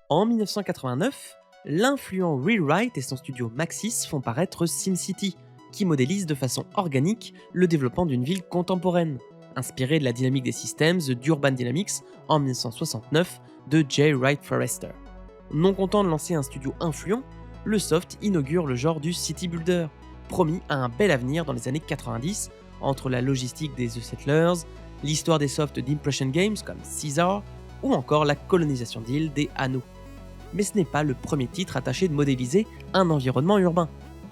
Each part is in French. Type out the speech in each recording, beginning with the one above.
En 1989, l'influent Rewrite et son studio Maxis font paraître SimCity, qui modélise de façon organique le développement d'une ville contemporaine, inspiré de la dynamique des systèmes d'Urban Dynamics en 1969 de J. Wright Forrester. Non content de lancer un studio influent, le soft inaugure le genre du City Builder, promis à un bel avenir dans les années 90 entre la logistique des The Settlers, l'histoire des softs d'Impression Games comme Caesar ou encore la colonisation d'îles des Anneaux. Mais ce n'est pas le premier titre attaché de modéliser un environnement urbain.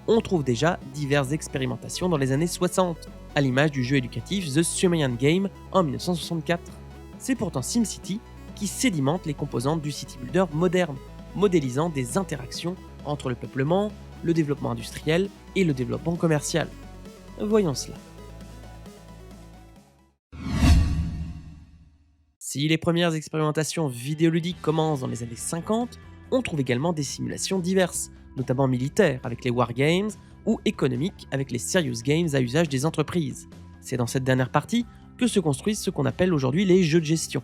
On trouve déjà diverses expérimentations dans les années 60, à l'image du jeu éducatif The Sumerian Game en 1964. C'est pourtant SimCity qui sédimente les composantes du City Builder moderne, modélisant des interactions entre le peuplement, le développement industriel et le développement commercial. Voyons cela. Si les premières expérimentations vidéoludiques commencent dans les années 50, on trouve également des simulations diverses, notamment militaires avec les wargames ou économiques avec les serious games à usage des entreprises. C'est dans cette dernière partie que se construisent ce qu'on appelle aujourd'hui les jeux de gestion.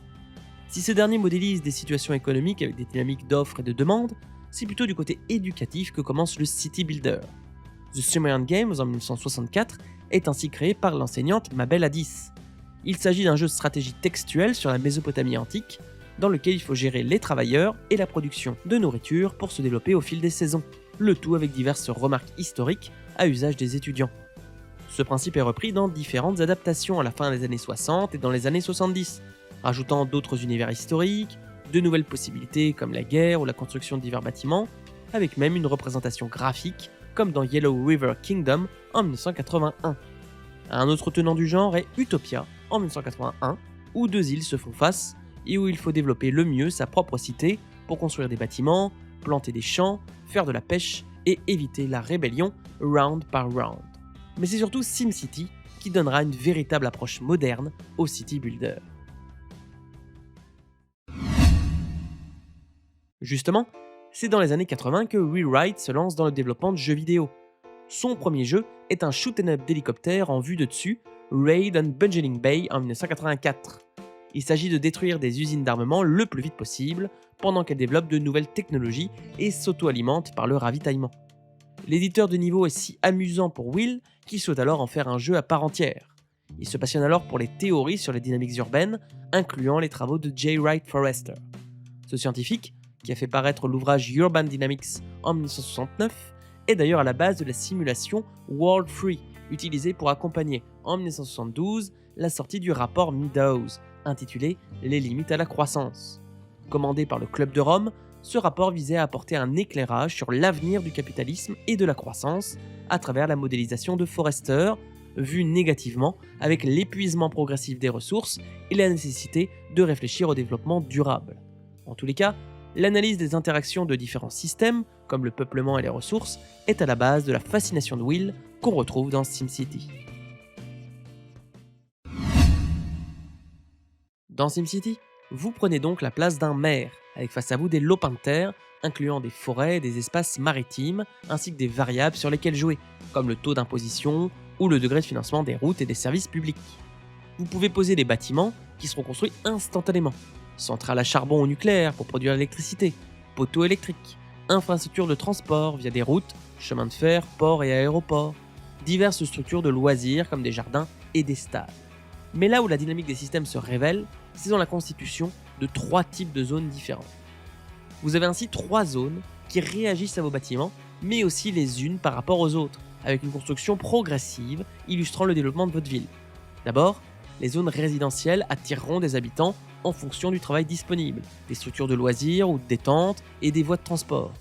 Si ces derniers modélisent des situations économiques avec des dynamiques d'offres et de demandes, c'est plutôt du côté éducatif que commence le City Builder. The Sumerian Games en 1964 est ainsi créé par l'enseignante Mabel Addis. Il s'agit d'un jeu de stratégie textuelle sur la Mésopotamie antique, dans lequel il faut gérer les travailleurs et la production de nourriture pour se développer au fil des saisons, le tout avec diverses remarques historiques à usage des étudiants. Ce principe est repris dans différentes adaptations à la fin des années 60 et dans les années 70, rajoutant d'autres univers historiques, de nouvelles possibilités comme la guerre ou la construction de divers bâtiments, avec même une représentation graphique comme dans Yellow River Kingdom en 1981. Un autre tenant du genre est Utopia en 1981, où deux îles se font face et où il faut développer le mieux sa propre cité pour construire des bâtiments, planter des champs, faire de la pêche et éviter la rébellion round par round. Mais c'est surtout SimCity qui donnera une véritable approche moderne au City Builder. Justement, c'est dans les années 80 que Rewrite se lance dans le développement de jeux vidéo. Son premier jeu est un shoot-'em-up d'hélicoptère en vue de dessus, Raid on Bungeling Bay en 1984. Il s'agit de détruire des usines d'armement le plus vite possible, pendant qu'elles développent de nouvelles technologies et s'auto-alimentent par le ravitaillement. L'éditeur de niveau est si amusant pour Will qu'il souhaite alors en faire un jeu à part entière. Il se passionne alors pour les théories sur les dynamiques urbaines, incluant les travaux de J. Wright Forrester. Ce scientifique, qui a fait paraître l'ouvrage Urban Dynamics en 1969, est d'ailleurs à la base de la simulation World Free, utilisée pour accompagner en 1972 la sortie du rapport Meadows, intitulé Les limites à la croissance. Commandé par le Club de Rome, ce rapport visait à apporter un éclairage sur l'avenir du capitalisme et de la croissance à travers la modélisation de Forrester, vue négativement avec l'épuisement progressif des ressources et la nécessité de réfléchir au développement durable. En tous les cas, l'analyse des interactions de différents systèmes, comme le peuplement et les ressources, est à la base de la fascination de Will qu'on retrouve dans SimCity. Dans SimCity, vous prenez donc la place d'un maire, avec face à vous des lopins de terre, incluant des forêts et des espaces maritimes, ainsi que des variables sur lesquelles jouer, comme le taux d'imposition ou le degré de financement des routes et des services publics. Vous pouvez poser des bâtiments qui seront construits instantanément, centrales à charbon ou nucléaire pour produire l'électricité, poteaux électriques, infrastructures de transport via des routes, chemins de fer, ports et aéroports, diverses structures de loisirs comme des jardins et des stades. Mais là où la dynamique des systèmes se révèle, c'est dans la constitution de 3 types de zones différentes. Vous avez ainsi 3 zones qui réagissent à vos bâtiments, mais aussi les unes par rapport aux autres, avec une construction progressive illustrant le développement de votre ville. D'abord, les zones résidentielles attireront des habitants en fonction du travail disponible, des structures de loisirs ou de détente et des voies de transport.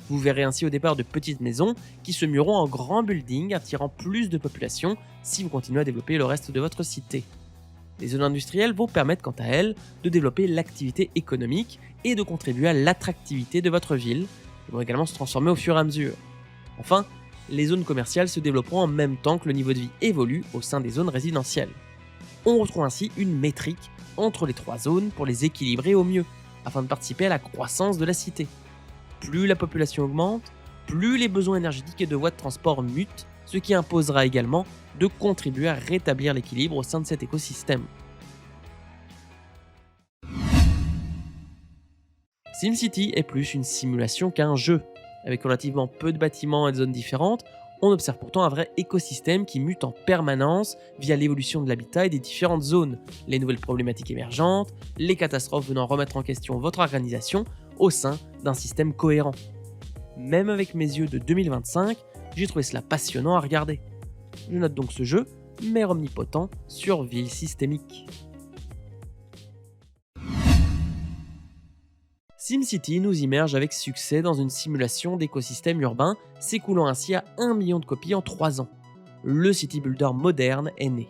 Vous verrez ainsi au départ de petites maisons qui se mueront en grands buildings attirant plus de population si vous continuez à développer le reste de votre cité. Les zones industrielles vont permettre quant à elles de développer l'activité économique et de contribuer à l'attractivité de votre ville. Elles vont également se transformer au fur et à mesure. Enfin, les zones commerciales se développeront en même temps que le niveau de vie évolue au sein des zones résidentielles. On retrouve ainsi une métrique entre les 3 zones pour les équilibrer au mieux, afin de participer à la croissance de la cité. Plus la population augmente, plus les besoins énergétiques et de voies de transport mutent, ce qui imposera également de contribuer à rétablir l'équilibre au sein de cet écosystème. SimCity est plus une simulation qu'un jeu. Avec relativement peu de bâtiments et de zones différentes, on observe pourtant un vrai écosystème qui mute en permanence via l'évolution de l'habitat et des différentes zones, les nouvelles problématiques émergentes, les catastrophes venant remettre en question votre organisation au sein d'un système cohérent. Même avec mes yeux de 2025, j'ai trouvé cela passionnant à regarder. Je note donc ce jeu, maire omnipotent sur ville systémique. SimCity nous immerge avec succès dans une simulation d'écosystème urbain, s'écoulant ainsi à 1 million de copies en 3 ans. Le city builder moderne est né.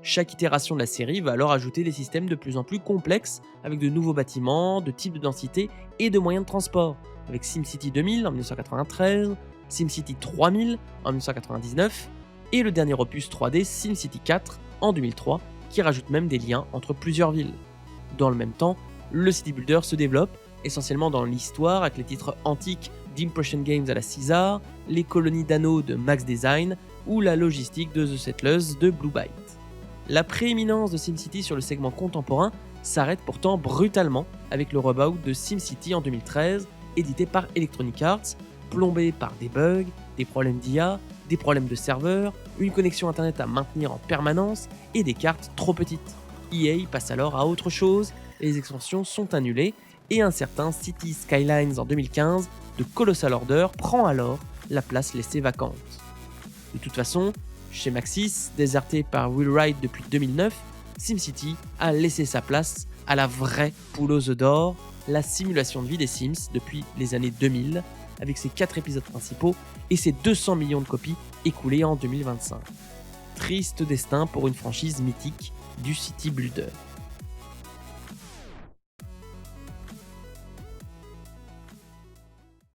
Chaque itération de la série va alors ajouter des systèmes de plus en plus complexes, avec de nouveaux bâtiments, de types de densité et de moyens de transport, avec SimCity 2000 en 1993, SimCity 3000 en 1999, et le dernier opus 3D SimCity 4 en 2003, qui rajoute même des liens entre plusieurs villes. Dans le même temps, le city builder se développe, essentiellement dans l'histoire avec les titres antiques d'Impression Games à la Caesar, les colonies d'anneaux de Max Design ou la logistique de The Settlers de Blue Byte. La prééminence de SimCity sur le segment contemporain s'arrête pourtant brutalement avec le reboot de SimCity en 2013, édité par Electronic Arts, plombé par des bugs, des problèmes d'IA, des problèmes de serveurs, une connexion internet à maintenir en permanence et des cartes trop petites. EA passe alors à autre chose, les extensions sont annulées et un certain City Skylines en 2015 de Colossal Order prend alors la place laissée vacante. De toute façon, chez Maxis, déserté par Will Wright depuis 2009, SimCity a laissé sa place à la vraie poule aux œufs d'or, la simulation de vie des Sims depuis les années 2000, avec ses 4 épisodes principaux et ses 200 millions de copies écoulées en 2025. Triste destin pour une franchise mythique du City Builder.